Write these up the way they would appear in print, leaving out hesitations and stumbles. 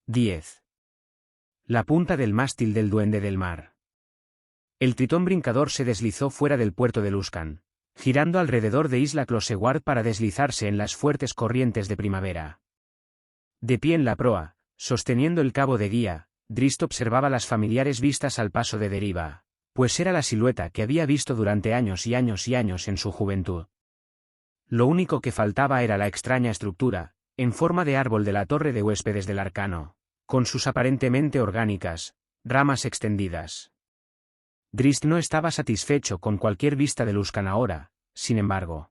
10. La punta del mástil del Duende del Mar. El tritón brincador se deslizó fuera del puerto de Luskan, girando alrededor de Isla Closeward para deslizarse en las fuertes corrientes de primavera. De pie en la proa, sosteniendo el cabo de guía, Drizzt observaba las familiares vistas al paso de deriva, pues era la silueta que había visto durante años y años y años en su juventud. Lo único que faltaba era la extraña estructura, en forma de árbol de la torre de huéspedes del arcano, con sus aparentemente orgánicas ramas extendidas. Drizzt no estaba satisfecho con cualquier vista de Luskan ahora, sin embargo.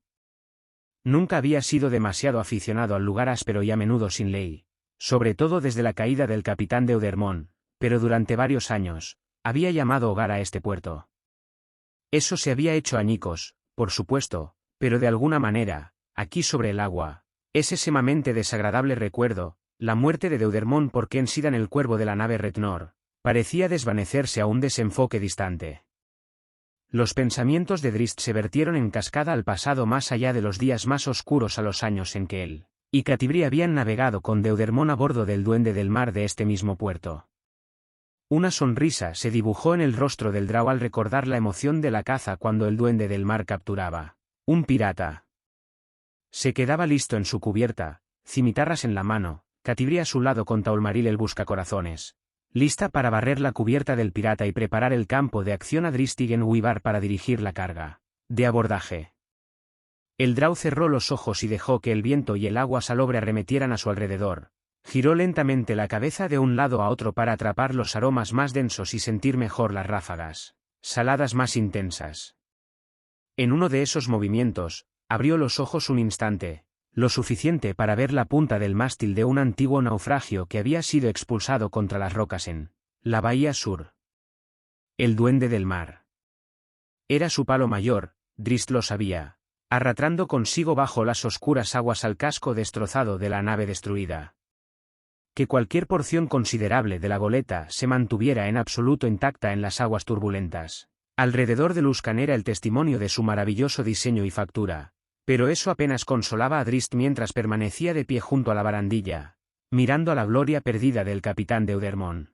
Nunca había sido demasiado aficionado al lugar áspero y a menudo sin ley, sobre todo desde la caída del capitán Deudermont, pero durante varios años, había llamado hogar a este puerto. Eso se había hecho añicos, por supuesto, pero de alguna manera, aquí sobre el agua, ese sumamente desagradable recuerdo, la muerte de Deudermont por Kensidan el cuervo de la nave Retnor, parecía desvanecerse a un desenfoque distante. Los pensamientos de Drizzt se vertieron en cascada al pasado más allá de los días más oscuros a los años en que él y Catti-brie habían navegado con Deudermont a bordo del Duende del Mar de este mismo puerto. Una sonrisa se dibujó en el rostro del Drow al recordar la emoción de la caza cuando el Duende del Mar capturaba un pirata. Se quedaba listo en su cubierta, cimitarras en la mano, Catti-brie a su lado con Taulmaril el buscacorazones, lista para barrer la cubierta del pirata y preparar el campo de acción a Drizzt y Genwibar para dirigir la carga de abordaje. El Drow cerró los ojos y dejó que el viento y el agua salobre arremetieran a su alrededor. Giró lentamente la cabeza de un lado a otro para atrapar los aromas más densos y sentir mejor las ráfagas saladas más intensas. En uno de esos movimientos, abrió los ojos un instante, lo suficiente para ver la punta del mástil de un antiguo naufragio que había sido expulsado contra las rocas en la bahía sur. El Duende del Mar. Era su palo mayor, Drizzt lo sabía, arrastrando consigo bajo las oscuras aguas al casco destrozado de la nave destruida. Que cualquier porción considerable de la goleta se mantuviera en absoluto intacta en las aguas turbulentas alrededor de Luskan era el testimonio de su maravilloso diseño y factura, pero eso apenas consolaba a Drizzt mientras permanecía de pie junto a la barandilla, mirando a la gloria perdida del capitán Deudermont.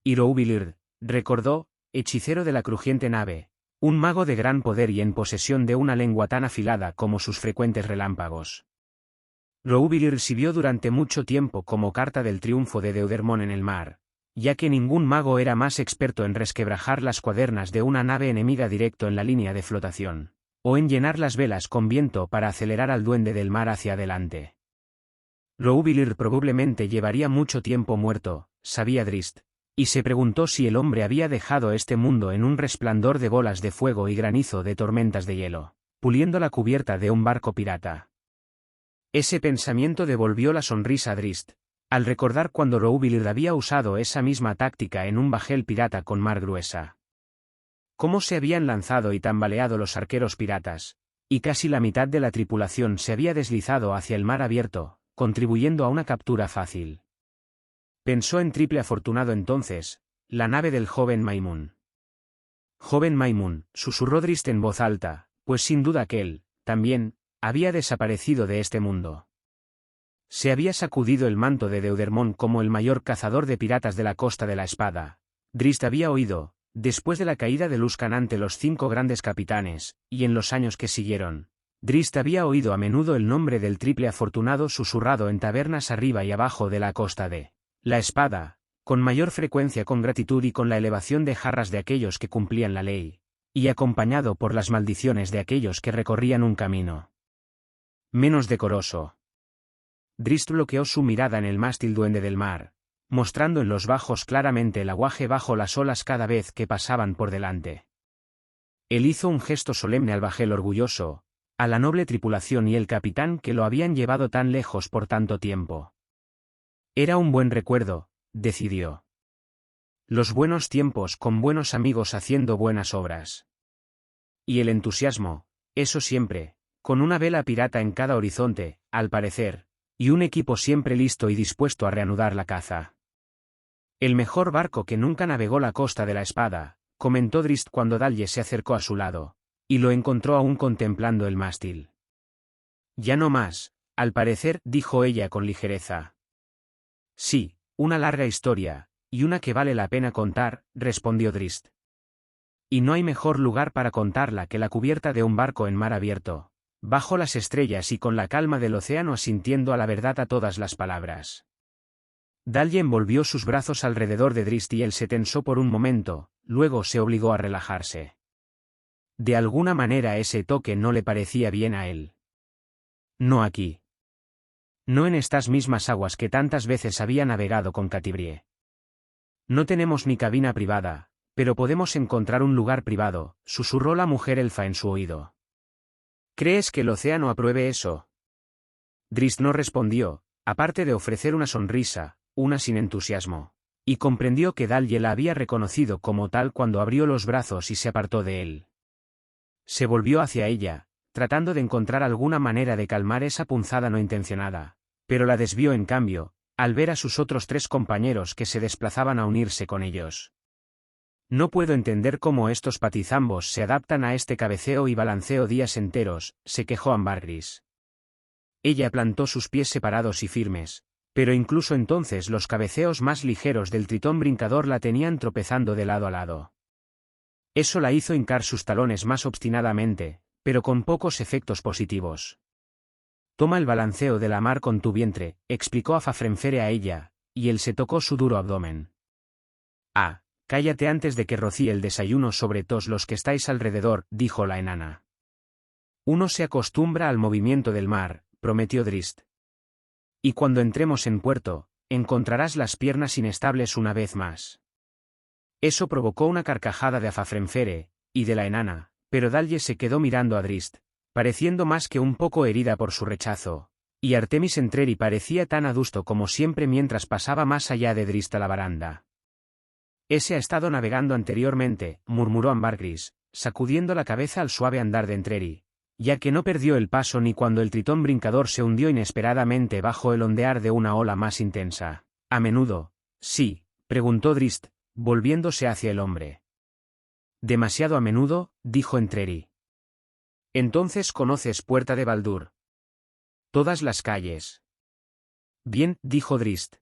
Irouvilird, recordó, hechicero de la crujiente nave, un mago de gran poder y en posesión de una lengua tan afilada como sus frecuentes relámpagos. Irouvilird sirvió durante mucho tiempo como carta del triunfo de Deudermont en el mar, ya que ningún mago era más experto en resquebrajar las cuadernas de una nave enemiga directo en la línea de flotación, o en llenar las velas con viento para acelerar al Duende del Mar hacia adelante. Irouvilird probablemente llevaría mucho tiempo muerto, sabía Drizzt, y se preguntó si el hombre había dejado este mundo en un resplandor de bolas de fuego y granizo de tormentas de hielo, puliendo la cubierta de un barco pirata. Ese pensamiento devolvió la sonrisa a Drizzt, al recordar cuando Irouvilird había usado esa misma táctica en un bajel pirata con mar gruesa. Cómo se habían lanzado y tambaleado los arqueros piratas, y casi la mitad de la tripulación se había deslizado hacia el mar abierto, contribuyendo a una captura fácil. Pensó en triple afortunado entonces, la nave del joven Maimun. Joven Maimun, susurró Drizzt en voz alta, pues sin duda que él, también, había desaparecido de este mundo. Se había sacudido el manto de Deudermont como el mayor cazador de piratas de la Costa de la Espada. Drizzt había oído, después de la caída de Luskan ante los 5 grandes capitanes, y en los años que siguieron, Drizzt había oído a menudo el nombre del triple afortunado susurrado en tabernas arriba y abajo de la Costa de la Espada, con mayor frecuencia con gratitud y con la elevación de jarras de aquellos que cumplían la ley, y acompañado por las maldiciones de aquellos que recorrían un camino menos decoroso. Drizzt bloqueó su mirada en el mástil Duende del Mar, mostrando en los bajos claramente el aguaje bajo las olas cada vez que pasaban por delante. Él hizo un gesto solemne al bajel orgulloso, a la noble tripulación y el capitán que lo habían llevado tan lejos por tanto tiempo. Era un buen recuerdo, decidió. Los buenos tiempos con buenos amigos haciendo buenas obras. Y el entusiasmo, eso siempre, con una vela pirata en cada horizonte, al parecer, y un equipo siempre listo y dispuesto a reanudar la caza. El mejor barco que nunca navegó la Costa de la Espada, comentó Drizzt cuando Dalje se acercó a su lado, y lo encontró aún contemplando el mástil. Ya no más, al parecer, dijo ella con ligereza. Sí, una larga historia, y una que vale la pena contar, respondió Drist. Y no hay mejor lugar para contarla que la cubierta de un barco en mar abierto, bajo las estrellas y con la calma del océano asintiendo a la verdad a todas las palabras. Dalje envolvió sus brazos alrededor de Drist y él se tensó por un momento, luego se obligó a relajarse. De alguna manera ese toque no le parecía bien a él. No aquí. No en estas mismas aguas que tantas veces había navegado con Catibrie. No tenemos ni cabina privada, pero podemos encontrar un lugar privado, susurró la mujer elfa en su oído. ¿Crees que el océano apruebe eso? Drist no respondió, aparte de ofrecer una sonrisa, una sin entusiasmo, y comprendió que Dalje la había reconocido como tal cuando abrió los brazos y se apartó de él. Se volvió hacia ella, tratando de encontrar alguna manera de calmar esa punzada no intencionada, pero la desvió en cambio, al ver a sus otros 3 compañeros que se desplazaban a unirse con ellos. No puedo entender cómo estos patizambos se adaptan a este cabeceo y balanceo días enteros, se quejó Ambergris. Ella plantó sus pies separados y firmes, pero incluso entonces los cabeceos más ligeros del tritón brincador la tenían tropezando de lado a lado. Eso la hizo hincar sus talones más obstinadamente, pero con pocos efectos positivos. Toma el balanceo de la mar con tu vientre, explicó a Fafrenfere a ella, y él se tocó su duro abdomen. Ah, cállate antes de que rocíe el desayuno sobre todos los que estáis alrededor, dijo la enana. Uno se acostumbra al movimiento del mar, prometió Drist. Y cuando entremos en puerto, encontrarás las piernas inestables una vez más. Eso provocó una carcajada de Fafrenfere, y de la enana, pero Dalje se quedó mirando a Drist, pareciendo más que un poco herida por su rechazo, y Artemis Entreri parecía tan adusto como siempre mientras pasaba más allá de Drist a la baranda. Ese ha estado navegando anteriormente, murmuró Ambergris, sacudiendo la cabeza al suave andar de Entreri, ya que no perdió el paso ni cuando el tritón brincador se hundió inesperadamente bajo el ondear de una ola más intensa. A menudo, sí, preguntó Drist, volviéndose hacia el hombre. Demasiado a menudo, dijo Entreri. Entonces conoces Puerta de Baldur. Todas las calles. Bien, dijo Drist.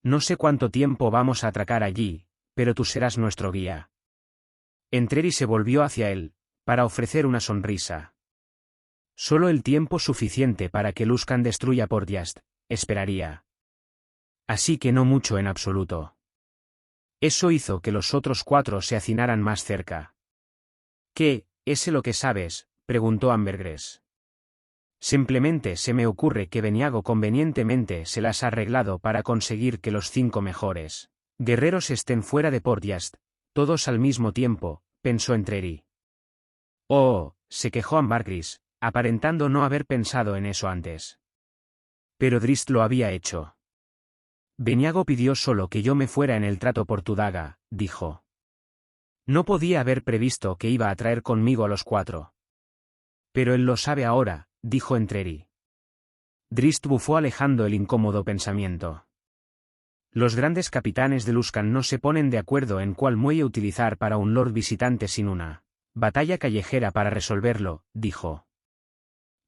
No sé cuánto tiempo vamos a atracar allí, pero tú serás nuestro guía. Entreri se volvió hacia él, para ofrecer una sonrisa. Solo el tiempo suficiente para que Luskan destruya Portjast, esperaría. Así que no mucho en absoluto. Eso hizo que los otros 4 se hacinaran más cerca. ¿Qué, ese lo que sabes?, preguntó Ambergris. Simplemente se me ocurre que Beniago convenientemente se las ha arreglado para conseguir que los 5 mejores guerreros estén fuera de Portjast, todos al mismo tiempo, pensó Entreri. Oh, se quejó Ambergris, aparentando no haber pensado en eso antes. Pero Drist lo había hecho. Beniago pidió solo que yo me fuera en el trato por tu daga, dijo. No podía haber previsto que iba a traer conmigo a los 4. Pero él lo sabe ahora, dijo Entreri. Drist bufó alejando el incómodo pensamiento. Los grandes capitanes de Luskan no se ponen de acuerdo en cuál muelle utilizar para un lord visitante sin una batalla callejera para resolverlo, dijo.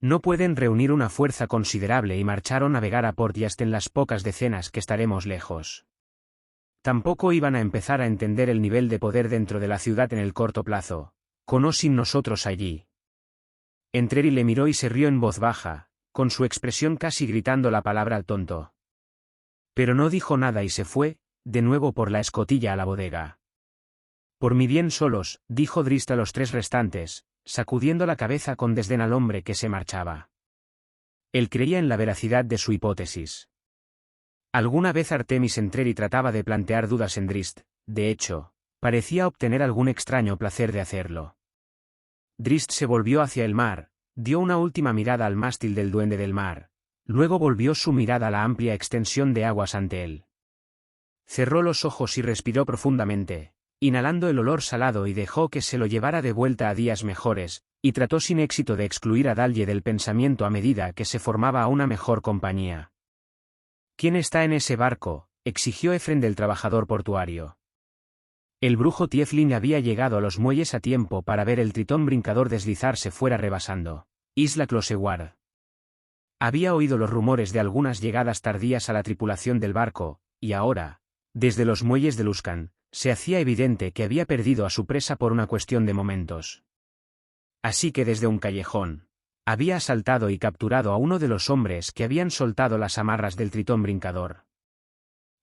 No pueden reunir una fuerza considerable y marchar o navegar a Portjast en las pocas decenas que estaremos lejos. Tampoco iban a empezar a entender el nivel de poder dentro de la ciudad en el corto plazo, con o sin nosotros allí. Entreri le miró y se rió en voz baja, con su expresión casi gritando la palabra al tonto. Pero no dijo nada y se fue, de nuevo por la escotilla a la bodega. Por mi bien solos, dijo Drist a los 3 restantes, sacudiendo la cabeza con desdén al hombre que se marchaba. Él creía en la veracidad de su hipótesis. Alguna vez Artemis Entreri trataba de plantear dudas en Drist, de hecho, parecía obtener algún extraño placer de hacerlo. Drist se volvió hacia el mar, dio una última mirada al mástil del Duende del Mar, luego volvió su mirada a la amplia extensión de aguas ante él. Cerró los ojos y respiró profundamente, inhalando el olor salado y dejó que se lo llevara de vuelta a días mejores, y trató sin éxito de excluir a Dalje del pensamiento a medida que se formaba a una mejor compañía. ¿Quién está en ese barco?, exigió Efren del trabajador portuario. El brujo Tiefling había llegado a los muelles a tiempo para ver el tritón brincador deslizarse fuera rebasando Isla Closeward. Había oído los rumores de algunas llegadas tardías a la tripulación del barco, y ahora, desde los muelles de Luskan, se hacía evidente que había perdido a su presa por una cuestión de momentos. Así que desde un callejón, había asaltado y capturado a uno de los hombres que habían soltado las amarras del tritón brincador.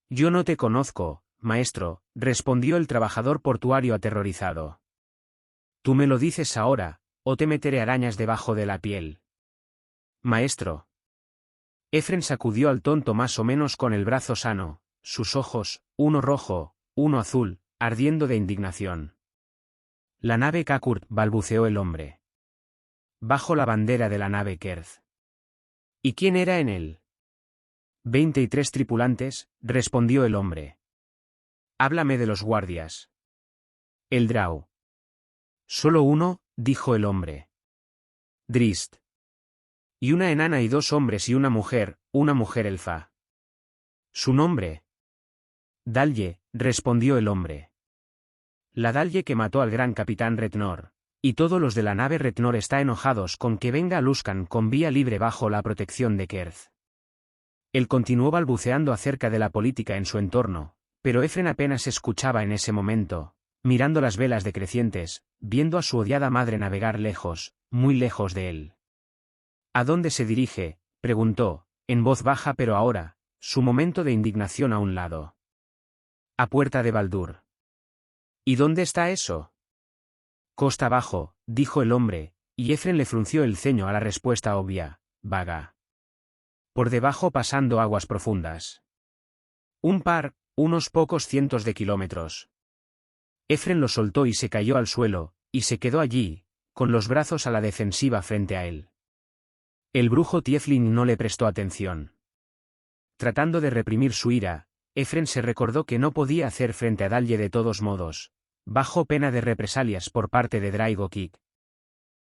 «Yo no te conozco, maestro», respondió el trabajador portuario aterrorizado. «Tú me lo dices ahora, o te meteré arañas debajo de la piel». «Maestro». Efren sacudió al tonto más o menos con el brazo sano, sus ojos, uno rojo, uno azul, ardiendo de indignación. «La nave Kakurt», balbuceó el hombre. «Bajo la bandera de la nave Kerz». «¿Y quién era en él?» 23 tripulantes, respondió el hombre. «Háblame de los guardias». «El Drau». «Solo uno», dijo el hombre. «Drist». «Y una enana y 2 hombres y una mujer elfa». «¿Su nombre?» «Dalye», respondió el hombre. «La Dalye que mató al gran capitán Retnor. Y todos los de la nave Retnor está enojados con que venga a Luskan con vía libre bajo la protección de Kerz». Él continuó balbuceando acerca de la política en su entorno, pero Efren apenas escuchaba en ese momento, mirando las velas decrecientes, viendo a su odiada madre navegar lejos, muy lejos de él. «¿A dónde se dirige?», preguntó, en voz baja pero ahora, su momento de indignación a un lado. «A Puerta de Baldur». «¿Y dónde está eso?». «Costa abajo», dijo el hombre, y Efren le frunció el ceño a la respuesta obvia, vaga. «Por debajo pasando aguas profundas». Unos pocos cientos de kilómetros». Efren lo soltó y se cayó al suelo, y se quedó allí, con los brazos a la defensiva frente a él. El brujo Tiefling no le prestó atención. Tratando de reprimir su ira, Efren se recordó que no podía hacer frente a Dalye de todos modos, bajo pena de represalias por parte de Draigo Kik.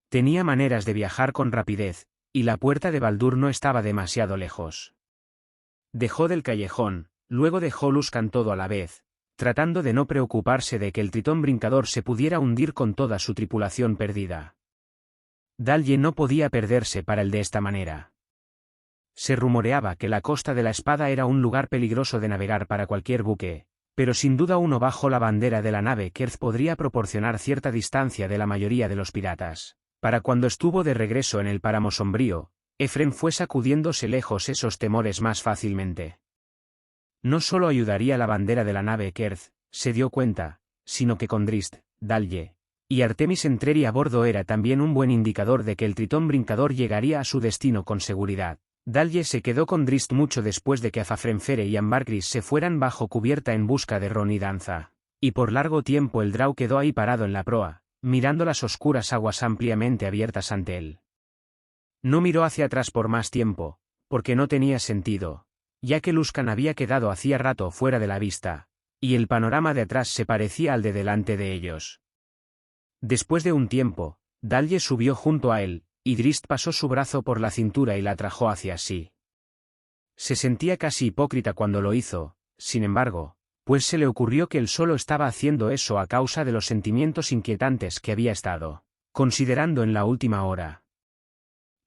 Tenía maneras de viajar con rapidez, y la puerta de Baldur no estaba demasiado lejos. Dejó del callejón, luego dejó Luskan todo a la vez, tratando de no preocuparse de que el tritón brincador se pudiera hundir con toda su tripulación perdida. Dalye no podía perderse para él de esta manera. Se rumoreaba que la Costa de la Espada era un lugar peligroso de navegar para cualquier buque, pero sin duda uno bajo la bandera de la nave Kerz podría proporcionar cierta distancia de la mayoría de los piratas. Para cuando estuvo de regreso en el páramo sombrío, Efren fue sacudiéndose lejos esos temores más fácilmente. No solo ayudaría la bandera de la nave Kerz, se dio cuenta, sino que con Drist, Dalye y Artemis Entreri a bordo era también un buen indicador de que el tritón brincador llegaría a su destino con seguridad. Dalye se quedó con Drist mucho después de que Afafrenfere y Ambargris se fueran bajo cubierta en busca de Ron y Danza, y por largo tiempo el Drau quedó ahí parado en la proa, mirando las oscuras aguas ampliamente abiertas ante él. No miró hacia atrás por más tiempo, porque no tenía sentido, ya que Luskan había quedado hacía rato fuera de la vista, y el panorama de atrás se parecía al de delante de ellos. Después de un tiempo, Dalye subió junto a él, y Drist pasó su brazo por la cintura y la atrajo hacia sí. Se sentía casi hipócrita cuando lo hizo, sin embargo, pues se le ocurrió que él solo estaba haciendo eso a causa de los sentimientos inquietantes que había estado considerando en la última hora.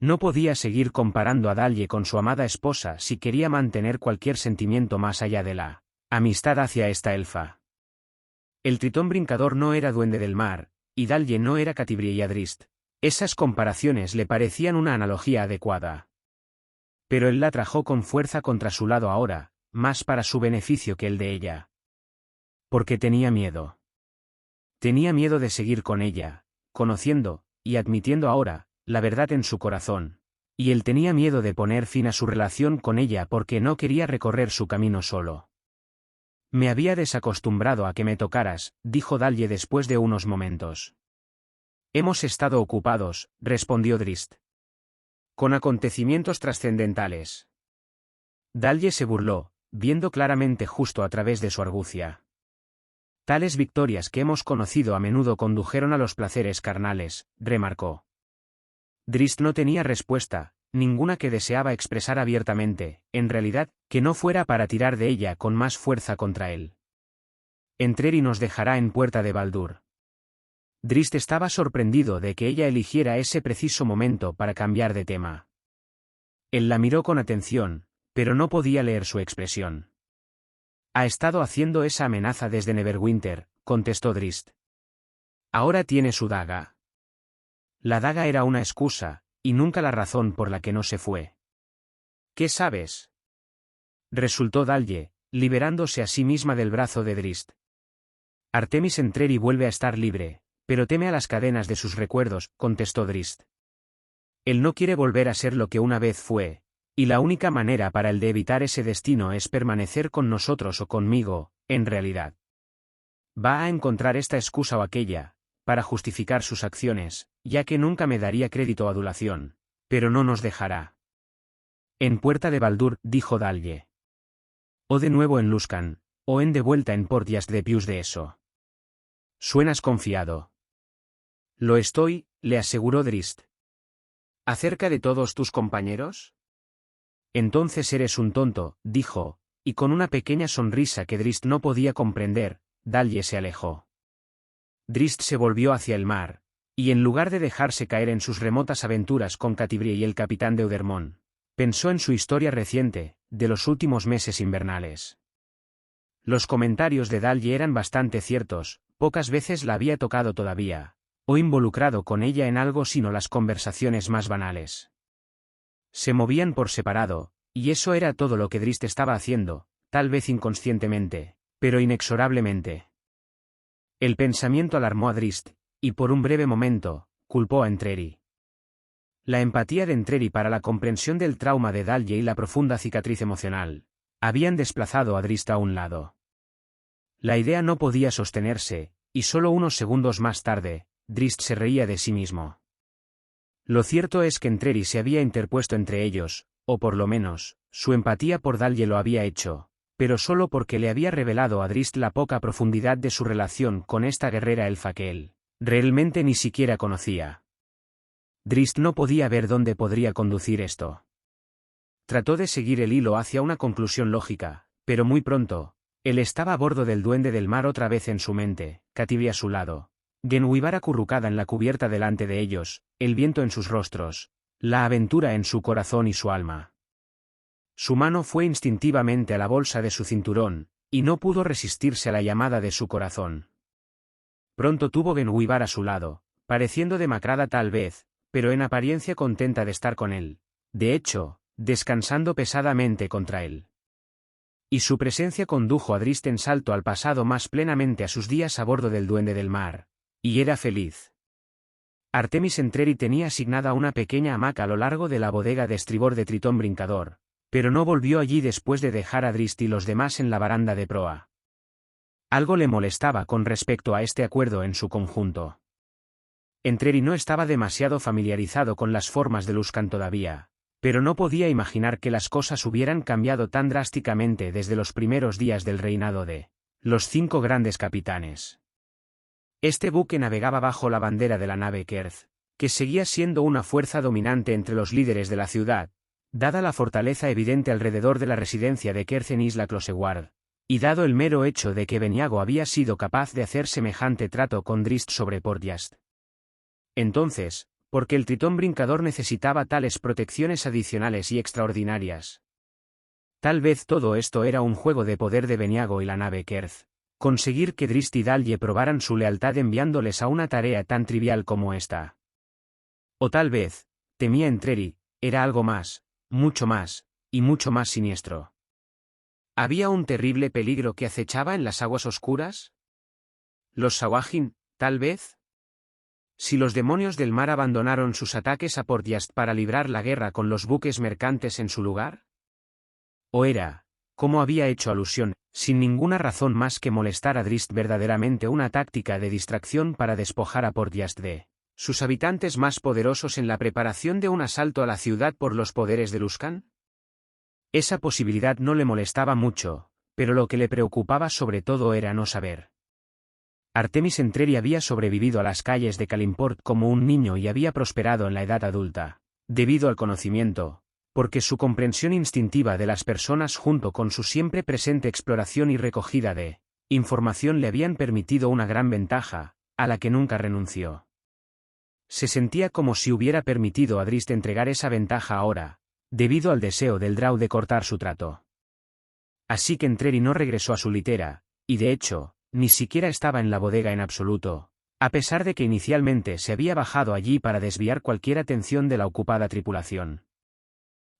No podía seguir comparando a Dalye con su amada esposa si quería mantener cualquier sentimiento más allá de la amistad hacia esta elfa. El tritón brincador no era duende del mar, y Dalye no era Catibriya Drist. Esas comparaciones le parecían una analogía adecuada. Pero él la atrajo con fuerza contra su lado ahora, más para su beneficio que el de ella. Porque tenía miedo. Tenía miedo de seguir con ella, conociendo, y admitiendo ahora, la verdad en su corazón. Y él tenía miedo de poner fin a su relación con ella porque no quería recorrer su camino solo. «Me había desacostumbrado a que me tocaras», dijo Dalye después de unos momentos. «Hemos estado ocupados», respondió Drist. «Con acontecimientos trascendentales». Dalye se burló, viendo claramente justo a través de su argucia. «Tales victorias que hemos conocido a menudo condujeron a los placeres carnales», remarcó. Drist no tenía respuesta, ninguna que deseaba expresar abiertamente, en realidad, que no fuera para tirar de ella con más fuerza contra él. «Entreri nos dejará en Puerta de Baldur». Drist estaba sorprendido de que ella eligiera ese preciso momento para cambiar de tema. Él la miró con atención, pero no podía leer su expresión. Ha estado haciendo esa amenaza desde Neverwinter, contestó Drizzt. Ahora tiene su daga. La daga era una excusa, y nunca la razón por la que no se fue. ¿Qué sabes? Resultó Dalje, liberándose a sí misma del brazo de Drizzt. Artemis Entreri vuelve a estar libre, pero teme a las cadenas de sus recuerdos, contestó Drizzt. Él no quiere volver a ser lo que una vez fue, y la única manera para él de evitar ese destino es permanecer con nosotros o conmigo, en realidad. Va a encontrar esta excusa o aquella, para justificar sus acciones, ya que nunca me daría crédito o adulación, pero no nos dejará. En Puerta de Baldur, dijo Dalje. O de nuevo en Luskan, o en de vuelta en Portgas de Pius de eso. Suenas confiado. Lo estoy, le aseguró Drizzt. ¿Acerca de todos tus compañeros? Entonces eres un tonto, dijo, y con una pequeña sonrisa que Drizzt no podía comprender, Dalje se alejó. Drizzt se volvió hacia el mar, y en lugar de dejarse caer en sus remotas aventuras con Catibrie y el capitán Deudermont, pensó en su historia reciente, de los últimos meses invernales. Los comentarios de Dalje eran bastante ciertos, pocas veces la había tocado todavía, o involucrado con ella en algo sino las conversaciones más banales. Se movían por separado, y eso era todo lo que Drizzt estaba haciendo, tal vez inconscientemente, pero inexorablemente. El pensamiento alarmó a Drizzt, y por un breve momento, culpó a Entreri. La empatía de Entreri para la comprensión del trauma de Dalje y la profunda cicatriz emocional, habían desplazado a Drizzt a un lado. La idea no podía sostenerse, y solo unos segundos más tarde, Drizzt se reía de sí mismo. Lo cierto es que Entreri se había interpuesto entre ellos, o por lo menos, su empatía por Dalje lo había hecho, pero solo porque le había revelado a Drizzt la poca profundidad de su relación con esta guerrera elfa que él, realmente ni siquiera conocía. Drizzt no podía ver dónde podría conducir esto. Trató de seguir el hilo hacia una conclusión lógica, pero muy pronto, él estaba a bordo del Duende del Mar otra vez en su mente, Catibrie a su lado, Genhuibar acurrucada en la cubierta delante de ellos, el viento en sus rostros, la aventura en su corazón y su alma. Su mano fue instintivamente a la bolsa de su cinturón, y no pudo resistirse a la llamada de su corazón. Pronto tuvo Genhuibar a su lado, pareciendo demacrada tal vez, pero en apariencia contenta de estar con él, de hecho, descansando pesadamente contra él. Y su presencia condujo a Drizzt en salto al pasado más plenamente a sus días a bordo del Duende del Mar, y era feliz. Artemis Entreri tenía asignada una pequeña hamaca a lo largo de la bodega de estribor de Tritón Brincador, pero no volvió allí después de dejar a Drizzt y los demás en la baranda de proa. Algo le molestaba con respecto a este acuerdo en su conjunto. Entreri no estaba demasiado familiarizado con las formas de Luskan todavía, pero no podía imaginar que las cosas hubieran cambiado tan drásticamente desde los primeros días del reinado de los 5 grandes capitanes. Este buque navegaba bajo la bandera de la nave Kerth, que seguía siendo una fuerza dominante entre los líderes de la ciudad, dada la fortaleza evidente alrededor de la residencia de Kerth en Isla Closeward, y dado el mero hecho de que Beniago había sido capaz de hacer semejante trato con Drizzt sobre Portgas. Entonces, ¿por qué el Tritón Brincador necesitaba tales protecciones adicionales y extraordinarias? Tal vez todo esto era un juego de poder de Beniago y la nave Kerth. Conseguir que Drizzt y Dalje probaran su lealtad enviándoles a una tarea tan trivial como esta. O tal vez, temía Entreri, era algo más, mucho más, y mucho más siniestro. ¿Había un terrible peligro que acechaba en las aguas oscuras? ¿Los Sawajin, tal vez? Si los demonios del mar abandonaron sus ataques a Portgas para librar la guerra con los buques mercantes en su lugar? ¿O era, como había hecho alusión, sin ninguna razón más que molestar a Drizzt verdaderamente una táctica de distracción para despojar a Portgas de sus habitantes más poderosos en la preparación de un asalto a la ciudad por los poderes de Luskan? Esa posibilidad no le molestaba mucho, pero lo que le preocupaba sobre todo era no saber. Artemis Entreri había sobrevivido a las calles de Kalimport como un niño y había prosperado en la edad adulta, debido al conocimiento, porque su comprensión instintiva de las personas junto con su siempre presente exploración y recogida de información le habían permitido una gran ventaja, a la que nunca renunció. Se sentía como si hubiera permitido a Drizzt entregar esa ventaja ahora, debido al deseo del Drow de cortar su trato. Así que Entreri no regresó a su litera, y de hecho, ni siquiera estaba en la bodega en absoluto, a pesar de que inicialmente se había bajado allí para desviar cualquier atención de la ocupada tripulación.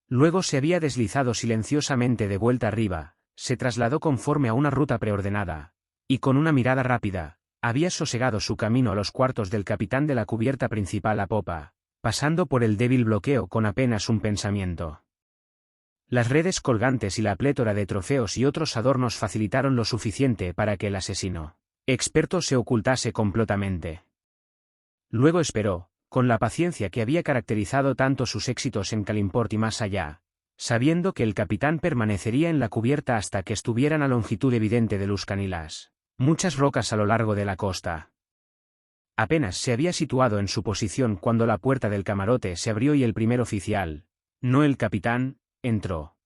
Luego se había deslizado silenciosamente de vuelta arriba, se trasladó conforme a una ruta preordenada, y con una mirada rápida, había sosegado su camino a los cuartos del capitán de la cubierta principal a popa, pasando por el débil bloqueo con apenas un pensamiento. Las redes colgantes y la plétora de trofeos y otros adornos facilitaron lo suficiente para que el asesino experto se ocultase completamente. Luego esperó, con la paciencia que había caracterizado tanto sus éxitos en Kalimport y más allá, sabiendo que el capitán permanecería en la cubierta hasta que estuvieran a longitud evidente de Luskan y las muchas rocas a lo largo de la costa. Apenas se había situado en su posición cuando la puerta del camarote se abrió y el primer oficial, no el capitán, entró.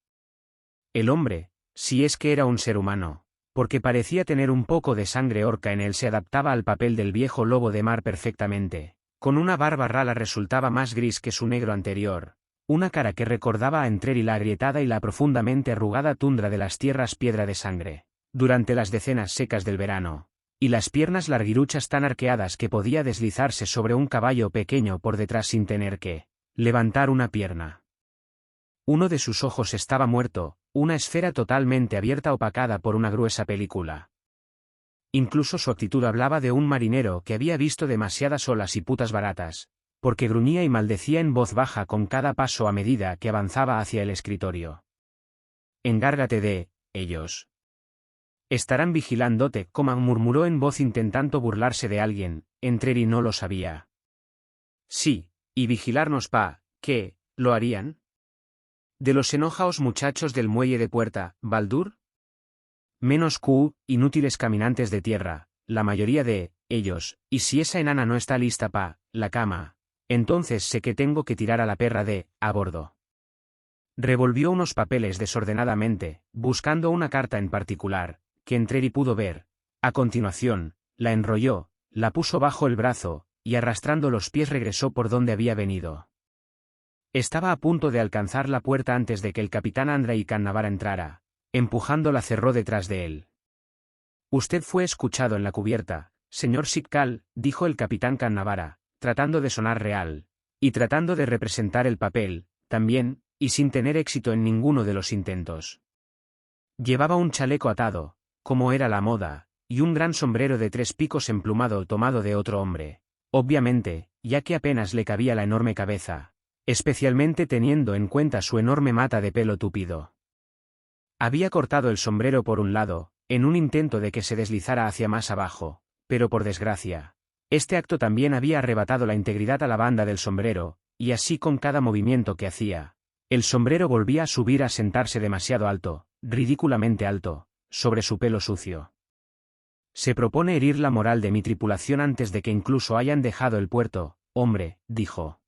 El hombre, si es que era un ser humano, porque parecía tener un poco de sangre orca en él, se adaptaba al papel del viejo lobo de mar perfectamente. Con una barba rala resultaba más gris que su negro anterior, una cara que recordaba a Entreri la agrietada y la profundamente arrugada tundra de las tierras piedra de sangre, durante las decenas secas del verano, y las piernas larguiruchas tan arqueadas que podía deslizarse sobre un caballo pequeño por detrás sin tener que levantar una pierna. Uno de sus ojos estaba muerto, una esfera totalmente abierta opacada por una gruesa película. Incluso su actitud hablaba de un marinero que había visto demasiadas olas y putas baratas, porque gruñía y maldecía en voz baja con cada paso a medida que avanzaba hacia el escritorio. «Encárgate de ellos. Estarán vigilándote», murmuró en voz intentando burlarse de alguien. Entreri no lo sabía. «Sí, y vigilarnos ¿qué lo harían? ¿De los enojaos muchachos del muelle de Puerta Baldur? Menos inútiles caminantes de tierra, la mayoría de ellos, y si esa enana no está lista la cama, entonces sé que tengo que tirar a la perra a bordo». Revolvió unos papeles desordenadamente, buscando una carta en particular, que Entreri pudo ver. A continuación, la enrolló, la puso bajo el brazo, y arrastrando los pies regresó por donde había venido. Estaba a punto de alcanzar la puerta antes de que el capitán Andrei Cannavara entrara. Empujándola cerró detrás de él. «Usted fue escuchado en la cubierta, señor Sitkal», dijo el capitán Cannavara, tratando de sonar real, y tratando de representar el papel, también, y sin tener éxito en ninguno de los intentos. Llevaba un chaleco atado, como era la moda, y un gran sombrero de 3 picos emplumado tomado de otro hombre, obviamente, ya que apenas le cabía la enorme cabeza, especialmente teniendo en cuenta su enorme mata de pelo tupido. Había cortado el sombrero por un lado, en un intento de que se deslizara hacia más abajo, pero por desgracia, este acto también había arrebatado la integridad a la banda del sombrero, y así con cada movimiento que hacía, el sombrero volvía a subir a sentarse demasiado alto, ridículamente alto, sobre su pelo sucio. «Se propone herir la moral de mi tripulación antes de que incluso hayan dejado el puerto, hombre», dijo.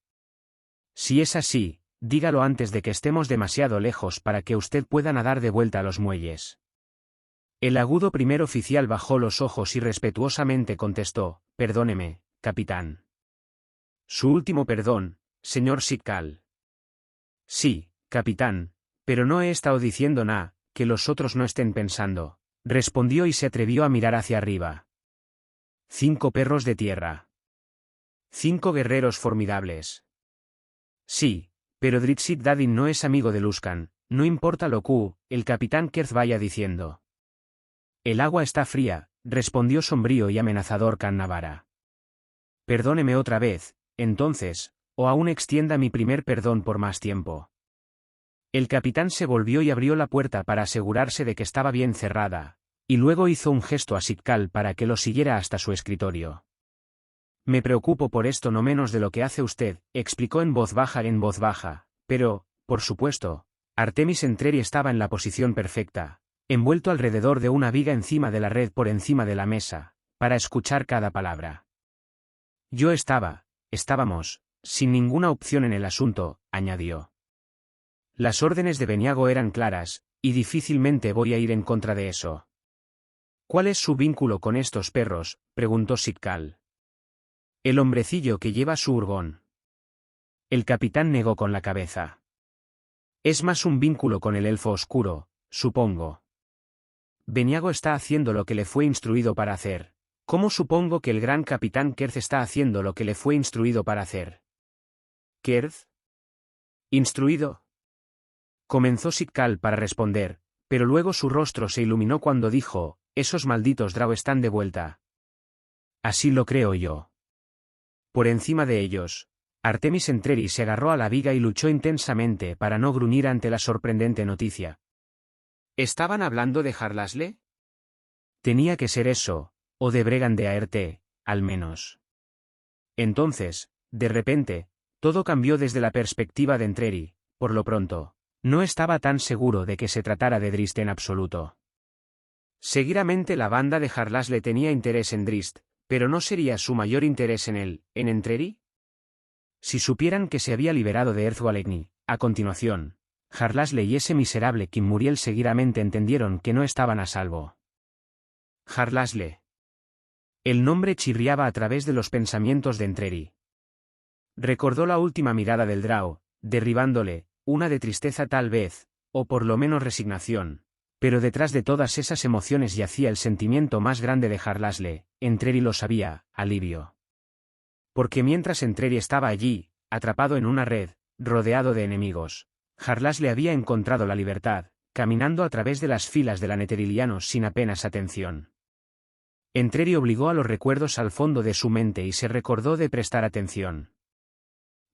«Si es así, dígalo antes de que estemos demasiado lejos para que usted pueda nadar de vuelta a los muelles». El agudo primer oficial bajó los ojos y respetuosamente contestó: «Perdóneme, capitán». «Su último perdón, señor Sitkal». «Sí, capitán, pero no he estado diciendo nada que los otros no estén pensando», respondió y se atrevió a mirar hacia arriba. 5 perros de tierra. 5 guerreros formidables. Sí, pero Dritsit Dadin no es amigo de Luskan, no importa lo que el capitán Kerz vaya diciendo. «El agua está fría», respondió sombrío y amenazador Cannavara. «Perdóneme otra vez, entonces, o aún extienda mi primer perdón por más tiempo». El capitán se volvió y abrió la puerta para asegurarse de que estaba bien cerrada, y luego hizo un gesto a Sitkal para que lo siguiera hasta su escritorio. «Me preocupo por esto no menos de lo que hace usted», explicó en voz baja, pero, por supuesto, Artemis Entreri estaba en la posición perfecta, envuelto alrededor de una viga encima de la red por encima de la mesa, para escuchar cada palabra. Estábamos, sin ninguna opción en el asunto», añadió. «Las órdenes de Beniago eran claras, y difícilmente voy a ir en contra de eso». «¿Cuál es su vínculo con estos perros?», preguntó Sitkal. «El hombrecillo que lleva su urgón». El capitán negó con la cabeza. «Es más un vínculo con el elfo oscuro, supongo». Beniago está haciendo lo que le fue instruido para hacer. ¿Cómo supongo que el gran capitán Kerz está haciendo lo que le fue instruido para hacer? ¿Kerz? ¿Instruido? Comenzó Sitkal para responder, pero luego su rostro se iluminó cuando dijo, esos malditos Drow están de vuelta. Así lo creo yo. Por encima de ellos, Artemis Entreri se agarró a la viga y luchó intensamente para no gruñir ante la sorprendente noticia. ¿Estaban hablando de Jarlasle? Tenía que ser eso, o de Bregan de Aerte, al menos. Entonces, de repente, todo cambió desde la perspectiva de Entreri. Por lo pronto, no estaba tan seguro de que se tratara de Drizzt en absoluto. Seguramente la banda de Jarlasle tenía interés en Drizzt, pero ¿no sería su mayor interés en él, en Entreri? Si supieran que se había liberado de Earthwalegni, a continuación, Jarlasle y ese miserable Kim Muriel seguramente entendieron que no estaban a salvo. Jarlasle. El nombre chirriaba a través de los pensamientos de Entreri. Recordó la última mirada del Drow, derribándole, una de tristeza tal vez, o por lo menos resignación, pero detrás de todas esas emociones yacía el sentimiento más grande de Jarlasle, Entreri lo sabía, alivio. Porque mientras Entreri estaba allí, atrapado en una red, rodeado de enemigos, Jarlasle había encontrado la libertad, caminando a través de las filas de la Netherilianos sin apenas atención. Entreri obligó a los recuerdos al fondo de su mente y se recordó de prestar atención.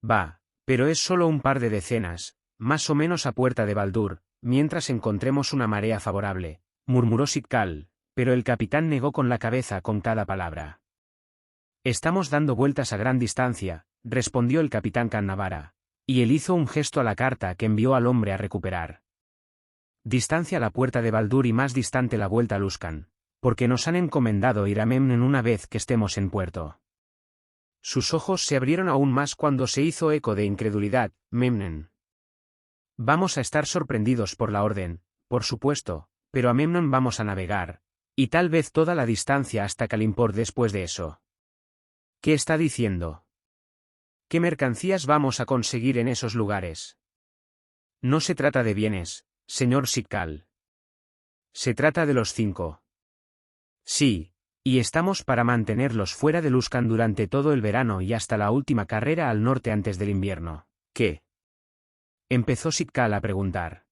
Va, pero es solo un par de decenas, más o menos a puerta de Baldur, mientras encontremos una marea favorable, murmuró Sitkal, pero el capitán negó con la cabeza con cada palabra. Estamos dando vueltas a gran distancia, respondió el capitán Cannavara, y él hizo un gesto a la carta que envió al hombre a recuperar. Distancia a la puerta de Baldur y más distante la vuelta a Luskan, porque nos han encomendado ir a Memnen una vez que estemos en puerto. Sus ojos se abrieron aún más cuando se hizo eco de incredulidad. Memnen. Vamos a estar sorprendidos por la orden, por supuesto, pero a Memnon vamos a navegar, y tal vez toda la distancia hasta Kalimpor después de eso. ¿Qué está diciendo? ¿Qué mercancías vamos a conseguir en esos lugares? No se trata de bienes, señor Sitkal. Se trata de los 5. Sí, y estamos para mantenerlos fuera de Luskan durante todo el verano y hasta la última carrera al norte antes del invierno. ¿Qué? Empezó Sitkal a preguntar.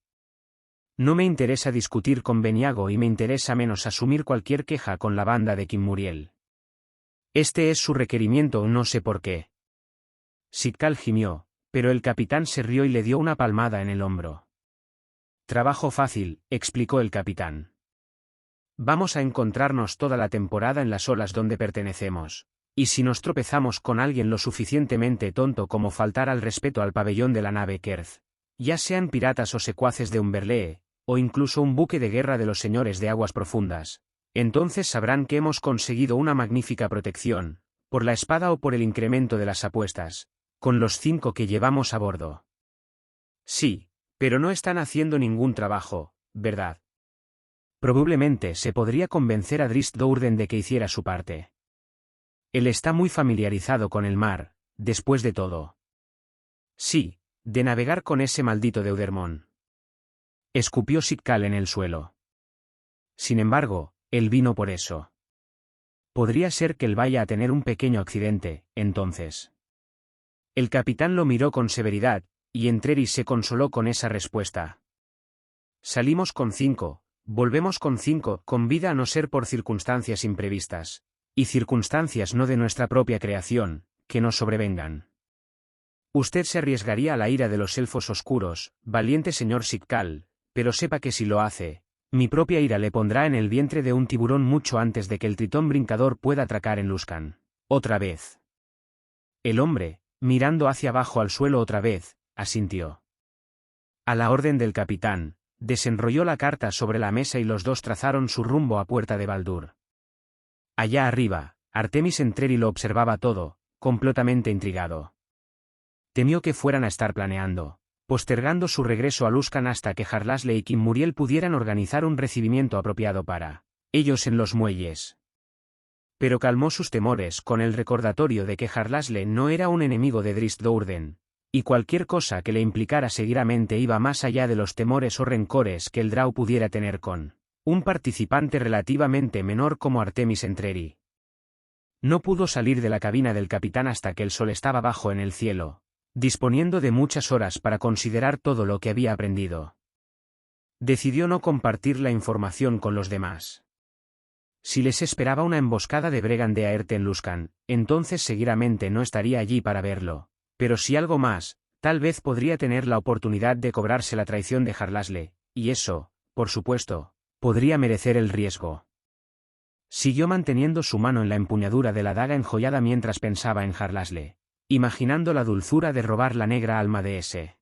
No me interesa discutir con Beniago y me interesa menos asumir cualquier queja con la banda de Kim Muriel. Este es su requerimiento, no sé por qué. Sitkal gimió, pero el capitán se rió y le dio una palmada en el hombro. Trabajo fácil, explicó el capitán. Vamos a encontrarnos toda la temporada en las olas donde pertenecemos, y si nos tropezamos con alguien lo suficientemente tonto como faltar al respeto al pabellón de la nave Kerz, ya sean piratas o secuaces de Umberlee, o incluso un buque de guerra de los señores de aguas profundas, entonces sabrán que hemos conseguido una magnífica protección, por la espada o por el incremento de las apuestas, con los 5 que llevamos a bordo. Sí, pero no están haciendo ningún trabajo, ¿verdad? Probablemente se podría convencer a Drizzt Do'Urden de que hiciera su parte. Él está muy familiarizado con el mar, después de todo. Sí, de navegar con ese maldito Deutermón. Escupió Sitkal en el suelo. Sin embargo, él vino por eso. Podría ser que él vaya a tener un pequeño accidente, entonces. El capitán lo miró con severidad, y Entreri se consoló con esa respuesta. Salimos con 5. Volvemos con 5, con vida a no ser por circunstancias imprevistas, y circunstancias no de nuestra propia creación, que nos sobrevengan. Usted se arriesgaría a la ira de los elfos oscuros, valiente señor Sitkal, pero sepa que si lo hace, mi propia ira le pondrá en el vientre de un tiburón mucho antes de que el tritón brincador pueda atracar en Luskan. Otra vez. El hombre, mirando hacia abajo al suelo otra vez, asintió. A la orden del capitán, desenrolló la carta sobre la mesa y los dos trazaron su rumbo a puerta de Baldur. Allá arriba, Artemis Entreri lo observaba todo, completamente intrigado. Temió que fueran a estar planeando, postergando su regreso a Luskan hasta que Jarlasle y Kim Muriel pudieran organizar un recibimiento apropiado para ellos en los muelles. Pero calmó sus temores con el recordatorio de que Jarlasle no era un enemigo de Drizzt Do'Urden, y cualquier cosa que le implicara seguidamente iba más allá de los temores o rencores que el Drow pudiera tener con un participante relativamente menor como Artemis Entreri. No pudo salir de la cabina del capitán hasta que el sol estaba bajo en el cielo, disponiendo de muchas horas para considerar todo lo que había aprendido. Decidió no compartir la información con los demás. Si les esperaba una emboscada de Bregan de Aerte en Luskan, entonces seguramente no estaría allí para verlo, pero si algo más, tal vez podría tener la oportunidad de cobrarse la traición de Harlasle, y eso, por supuesto, podría merecer el riesgo. Siguió manteniendo su mano en la empuñadura de la daga enjollada mientras pensaba en Harlasle, imaginando la dulzura de robar la negra alma de ese